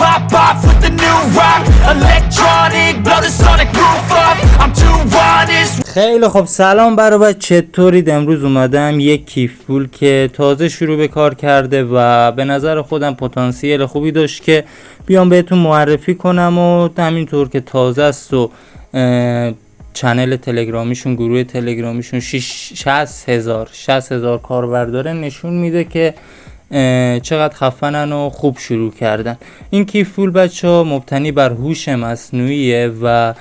pop off with the new rock. Electronic, blow the sonic roof up. I'm too honest. خیلی خب سلام برای چطورید؟ امروز اومدم یک کیف پول که تازه شروع به کار کرده و به نظر خودم پتانسیل خوبی داشت که بیام بهتون معرفی کنم و همینطور که تازه است و چنل تلگرامیشون، گروه تلگرامیشون 60,000 کاربر داره، نشون میده که چقدر خفنن و خوب شروع کردن. این کیف پول بچه‌ها مبتنی بر هوش مصنوعیه و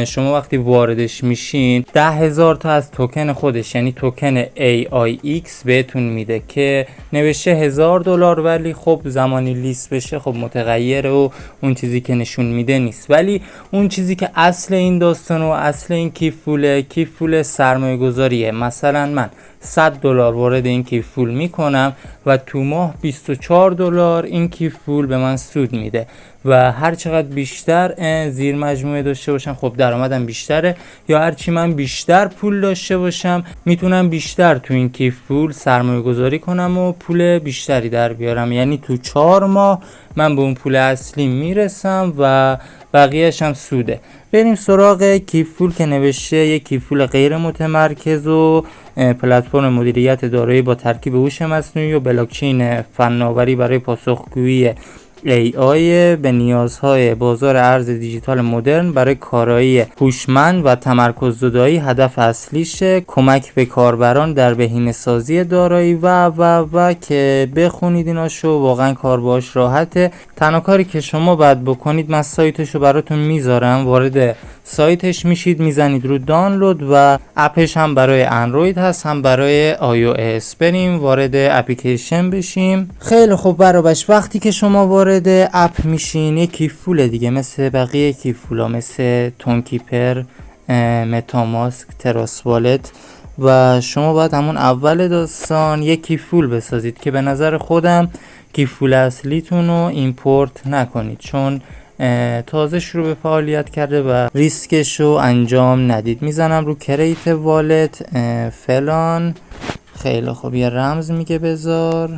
شما وقتی واردش میشین 10,000 تا از توکن خودش، یعنی توکن AIX بهتون میده که نوشته $1,000، ولی خب زمانی لیست بشه خب متغیره و اون چیزی که نشون میده نیست. ولی اون چیزی که اصل این داستان و اصل این کیف پول سرمایه گذاریه. مثلا من $100 وارد این کیف پول میکنم و تو ماه $24 این کیف پول به من سود میده و هر چقدر بیشتر زیر مجموعه داشته باشم خب درآمدم بیشتره، یا هرچی من بیشتر پول داشته باشم میتونم بیشتر تو این کیف پول سرمایه گذاری کنم و پول بیشتری در بیارم. یعنی تو 4 ماه من به اون پول اصلی میرسم و بقیه‌اش هم سوده. بریم سراغ کیف پول که نوشته یک کیف پول غیر متمرکز و پلتفرم مدیریت دارایی با ترکیب هوش مصنوعی و بلاکچین فناوری برای پاسخگویی AI به نیازهای بازار ارز دیجیتال مدرن برای کارایی هوشمند و تمرکز زدایی. هدف اصلیشه کمک به کاربران در بهینه‌سازی دارایی و که بخونید ایناشو، واقعا کار باش راحته. تنها کاری که شما باید بکنید، من سایتشو براتون میذارم، وارد سایتش میشید، میزنید رو دانلود و اپش هم برای اندروید هست هم برای iOS. بریم وارد اپلیکیشن بشیم. خیلی خوب برابش وقتی که شما وارد اپ میشین یک کیف پول دیگه مثل بقیه کیف پولا، مثل تونکیپر، متاماسک، تراس والت، و شما باید همون اول داستان یک کیف پول بسازید که به نظر خودم کیف پول اصلیتون رو ایمپورت نکنید چون تازه شروع به فعالیت کرده و ریسکش رو انجام ندید. میزنم رو کریت والت فلان. خیلی خوب یه رمز میگه بذار،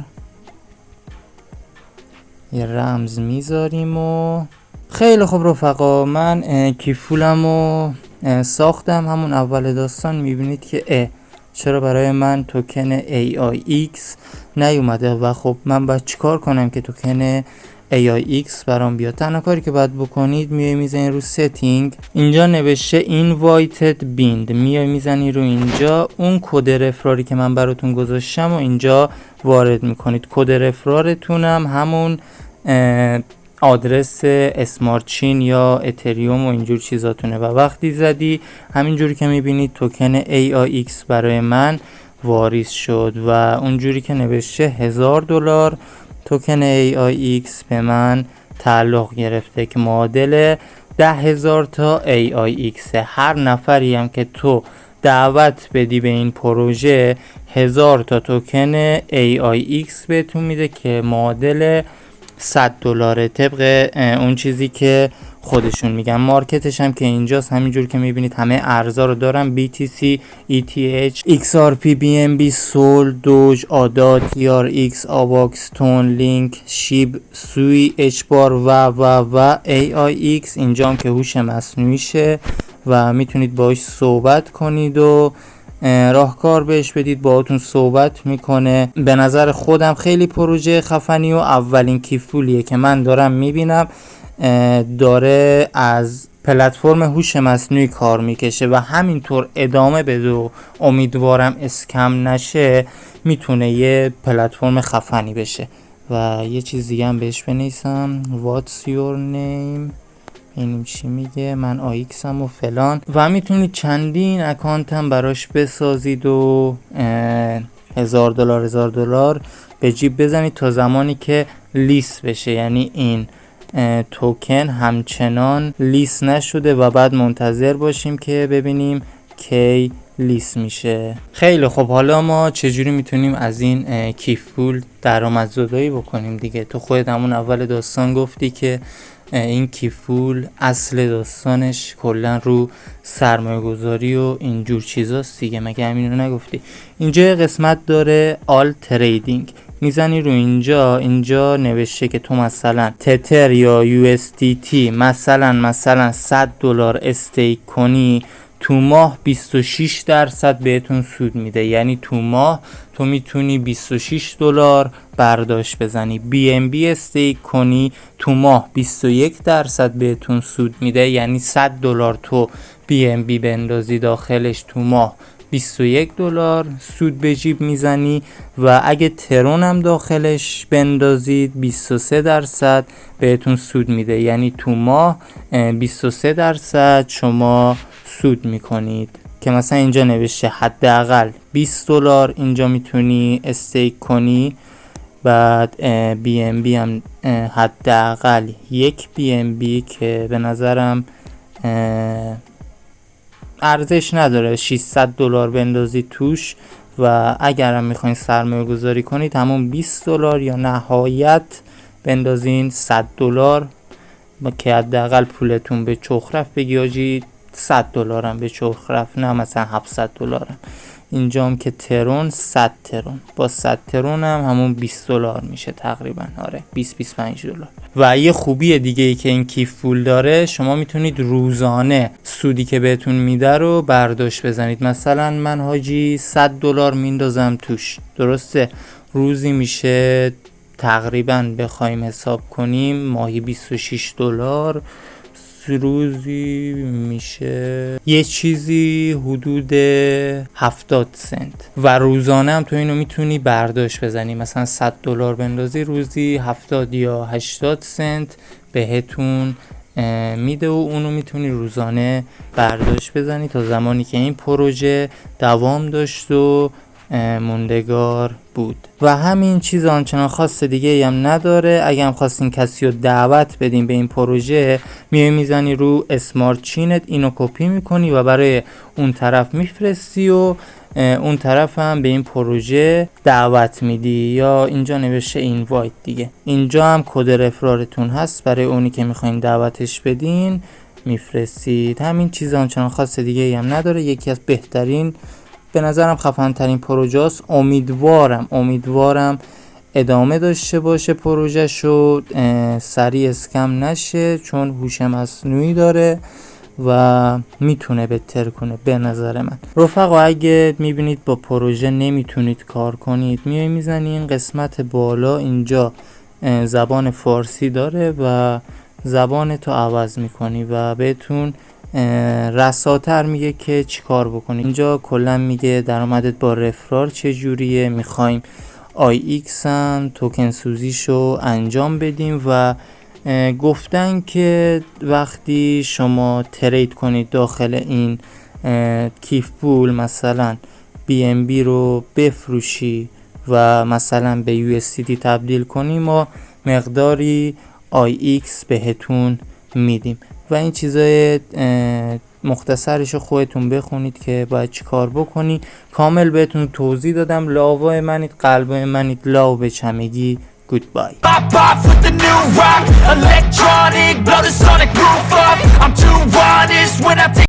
یه رمز میذاریم و خیلی خوب رفقا من کیف پولم رو ساختم. همون اول داستان میبینید که چرا برای من توکن AIX نیومده و خب من باید چیکار کنم که توکن AIX برام بیاد. تنها کاری که باید بکنید میای میزنی رو ستینگ، اینجا نوشته اینوایتد بیند، میای میزنی رو اینجا، اون کد رفراری که من براتون گذاشتم و اینجا وارد میکنید. کد رفرارتونم همون آدرس اسمارت چین یا اتریوم و اینجور چیزاتونه و وقتی زدی همینجوری که میبینید توکن AIX برای من واریز شد و اونجوری که نوشته $1,000 توکن AIX به من تعلق گرفته که معادل 10,000 تا AIX. هر نفری هم که تو دعوت بدی به این پروژه 1,000 تا توکن AIX بهتون میده که معادل $100 طبق اون چیزی که خودشون میگن. مارکتش هم که اینجاست، همینجور که میبینید همه ارزا رو دارم: BTC, ETH, XRP, BNB, SOL, Doge, ADA, TRX, AVAX, TON, Link, SHIB, SUI, HBAR و AIX. اینجا هم که هوش مصنوعیشه و میتونید باهاش صحبت کنید و راهکار بهش بدید، باهاتون صحبت میکنه. به نظر خودم خیلی پروژه خفنی و اولین کیف پولیه که من دارم میبینم داره از پلتفرم هوش مصنوعی کار میکشه و همینطور ادامه بده و امیدوارم اسکم نشه، میتونه یه پلتفرم خفنی بشه. و یه چیز دیگه هم بهش بنویسم What's your name، اینیم چی میگه، من آیکسم و فلان، و میتونید چندین اکانت هم براش بسازید و $1,000 به جیب بزنید تا زمانی که لیست بشه. یعنی این توکن همچنان لیست نشده و بعد منتظر باشیم که ببینیم کی لیست میشه. خیلی خب حالا ما چجوری میتونیم از این کیف پول درآمدزدایی بکنیم دیگه؟ تو خودت همون اول داستان گفتی که این کیف پول اصل داستانش کلا رو سرمایه گذاری و اینجور چیزاست دیگه، مگه همینو نگفتی؟ اینجا قسمت داره آل تریدینگ، میزنی رو اینجا نوشته که تو مثلا تتر یا USDT مثلا $100 استیک کنی، تو ماه 26% بهتون سود میده. یعنی تو ماه تو میتونی $26 برداشت بزنی. BNB استیک کنی تو ماه 21% بهتون سود میده. یعنی $100 تو BNB بندازی داخلش، تو ماه $21 سود به جیب میزنی. و اگه ترون هم داخلش بندازید 23% بهتون سود میده. یعنی تو ماه 23% شما سود میکنید. که مثلا اینجا نوشته حداقل $20 اینجا میتونی استیک کنی. بعد BNB هم حداقل 1 BNB که به نظرم ارزش نداره $600 بندازید توش. و اگر هم میخواین سرمایه گذاری کنید همون $20 یا نهایت بندازین $100 که حداقل پولتون به چخ رفت. بگی آجی $100 هم به چخ رفت، نه مثلا $700 هم. اینجا هم که ترون 100 ترون با 100 ترون هم همون $20 میشه تقریبا. آره 20-25$. و یه خوبی دیگه ای که این کیف پول داره، شما میتونید روزانه سودی که بهتون میده رو برداشت بزنید. مثلا من حاجی $100 میندازم توش، درسته؟ روزی میشه تقریبا بخوایم حساب کنیم ماهی $26، روزی میشه یه چیزی حدود 70 سنت. و روزانه هم تو اینو میتونی برداشت بزنی. مثلا $100 بندازی روزی 70 یا 80 سنت بهتون میده و اونو میتونی روزانه برداشت بزنی تا زمانی که این پروژه دوام داشت و موندگار بود. و همین چیز آنچنان خاص دیگه هم نداره. اگه هم خواستین کسی رو دعوت بدین به این پروژه، میزنی رو اسمارت چینت، اینو کپی میکنی و برای اون طرف میفرستی و اون طرف هم به این پروژه دعوت میدی. یا اینجا نوشته اینوایت دیگه. اینجا هم کد رفرارتون هست، برای اونی که میخواین دعوتش بدین میفرستید. همین چیز آنچنان خاص دیگه هم نداره. یکی از بهترین، به نظرم خفن ترین پروژه است. امیدوارم ادامه داشته باشه پروژه شو، سریع اسکم نشه، چون هوش مصنوعی داره و میتونه بهتر کنه به نظر من. رفقا اگه میبینید با پروژه نمیتونید کار کنید، میزنین قسمت بالا اینجا زبان فارسی داره و زبان تو عوض میکنی و بهتون رساتر میگه که چی کار بکنی. اینجا کلا میگه درآمدت با رفرال چجوریه، میخوایم IX هم توکن سوزیشو انجام بدیم. و گفتن که وقتی شما ترید کنید داخل این کیف پول، مثلا BNB رو بفروشی و مثلا به USDT تبدیل کنی، ما مقداری IX بهتون میدیم. و این چیزای مختصرش خودتون بخونید که باید چی کار بکنی. کامل بهتون توضیح دادم. لاوای منید، قلبای منید، لاو به چمگی. Goodbye. Pop off with the new rock, electronic, blow the sonic roof up. I'm too honest when I take